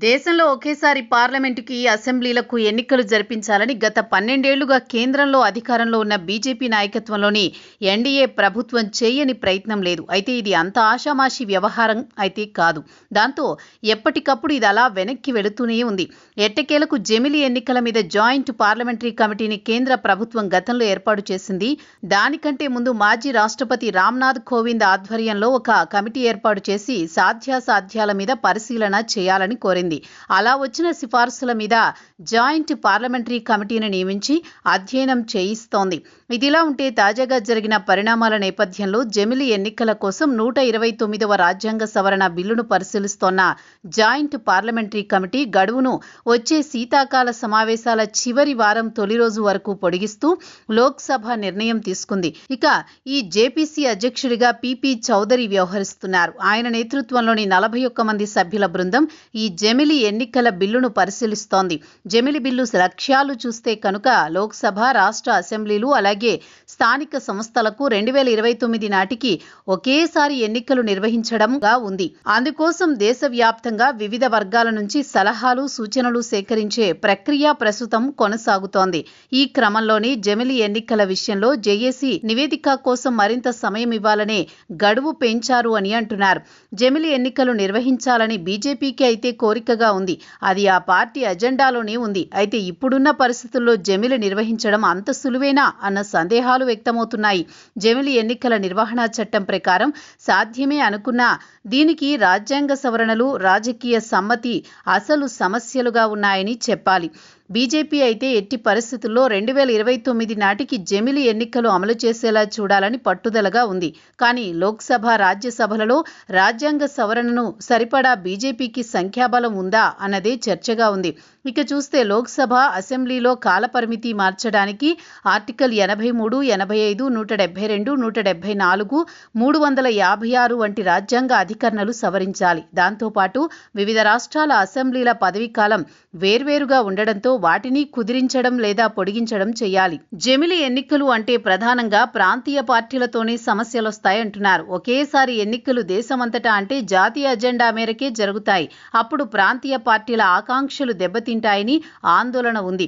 దేశంలో ఒకేసారి పార్లమెంటుకి, అసెంబ్లీలకు ఎన్నికలు జరిపించాలని గత 12 ఏళ్లుగా కేంద్రంలో అధికారంలో ఉన్న బీజేపీ నాయకత్వంలోని ఎన్డీఏ ప్రభుత్వం చేయని ప్రయత్నం లేదు. అయితే ఇది అంత ఆషామాషీ వ్యవహారం అయితే కాదు. దాంతో ఎప్పటికప్పుడు ఇది అలా వెనక్కి వెళుతూనే ఉంది. ఎట్టకేలకు జమిలి ఎన్నికల మీద జాయింట్ పార్లమెంటరీ కమిటీని కేంద్ర ప్రభుత్వం గతంలో ఏర్పాటు చేసింది. దానికంటే ముందు మాజీ రాష్ట్రపతి రామ్నాథ్ కోవింద్ ఆధ్వర్యంలో ఒక కమిటీ ఏర్పాటు చేసి సాధ్యాసాధ్యాల మీద పరిశీలన చేయాలని కోరింది. అలా వచ్చిన సిఫార్సుల మీద జాయింట్ పార్లమెంటరీ కమిటీని నియమించి అధ్యయనం చేయిస్తోంది. ఇదిలా ఉంటే తాజాగా జరిగిన పరిణామాల నేపథ్యంలో జమిలి ఎన్నికల కోసం 129వ రాజ్యాంగ సవరణ బిల్లును పరిశీలిస్తోన్న జాయింట్ పార్లమెంటరీ కమిటీ గడువును వచ్చే శీతాకాల సమావేశాల చివరి వారం తొలి రోజు వరకు పొడిగిస్తూ లోక్సభ నిర్ణయం తీసుకుంది. ఇక ఈ జేపీసీ అధ్యక్షుడిగా పీపీ చౌదరి వ్యవహరిస్తున్నారు. ఆయన నేతృత్వంలోని 41 మంది సభ్యుల బృందం ఈ జమిలి ఎన్నికల బిల్లును పరిశీలిస్తోంది. జమిలి బిల్లు లక్ష్యాలు చూస్తే కనుక లోక్సభ, రాష్ట్ర అసెంబ్లీలు అలాగే స్థానిక సంస్థలకు 2029 నాటికి ఒకేసారి ఎన్నికలు నిర్వహించడంగా ఉంది. అందుకోసం దేశవ్యాప్తంగా వివిధ వర్గాల నుంచి సలహాలు, సూచనలు సేకరించే ప్రక్రియ ప్రస్తుతం కొనసాగుతోంది. ఈ క్రమంలోనే జమిలి ఎన్నికల విషయంలో జేఏసీ నివేదిక కోసం మరింత సమయం ఇవ్వాలనే గడువు పెంచారు అని అంటున్నారు. జమిలి ఎన్నికలు నిర్వహించాలని బీజేపీకి అయితే కోరికగా ఉంది. అది ఆ పార్టీ అజెండాలోనే ఉంది. అయితే ఇప్పుడున్న పరిస్థితుల్లో జమిలి నిర్వహించడం అంత సులువేనా అన్న సందేహాలు వ్యక్తమవుతున్నాయి. జమిలి ఎన్నికల నిర్వహణ చట్టం ప్రకారం సాధ్యమే అనుకున్నా దీనికి రాజ్యాంగ సవరణలు, రాజకీయ సమ్మతి అసలు సమస్యలుగా ఉన్నాయని చెప్పాలి. బీజేపీ అయితే ఎట్టి పరిస్థితుల్లో 2029 నాటికి జమిలి ఎన్నికలు అమలు చేసేలా చూడాలని పట్టుదలగా ఉంది. కానీ లోక్సభ, రాజ్యసభలలో రాజ్యాంగ సవరణను సరిపడా బీజేపీకి సంఖ్యాబలం ఉందా అన్నదే చర్చగా ఉంది. ఇక చూస్తే లోక్సభ, అసెంబ్లీలో కాలపరిమితి మార్చడానికి ఆర్టికల్ 83, 85, 172, 174, 356 వంటి రాజ్యాంగ అధికరణలు సవరించాలి. దాంతోపాటు వివిధ రాష్ట్రాల అసెంబ్లీల పదవీకాలం వేర్వేరుగా ఉండడంతో వాటిని కుదిరించడం లేదా పొడిగించడం చేయాలి. జమిలి ఎన్నికలు అంటే ప్రధానంగా ప్రాంతీయ పార్టీలతోనే సమస్యలొస్తాయంటున్నారు. ఒకేసారి ఎన్నికలు దేశమంతటా అంటే జాతీయ అజెండా మేరకే జరుగుతాయి. అప్పుడు ప్రాంతీయ పార్టీల ఆకాంక్షలు దెబ్బతింటాయని ఆందోళన ఉంది.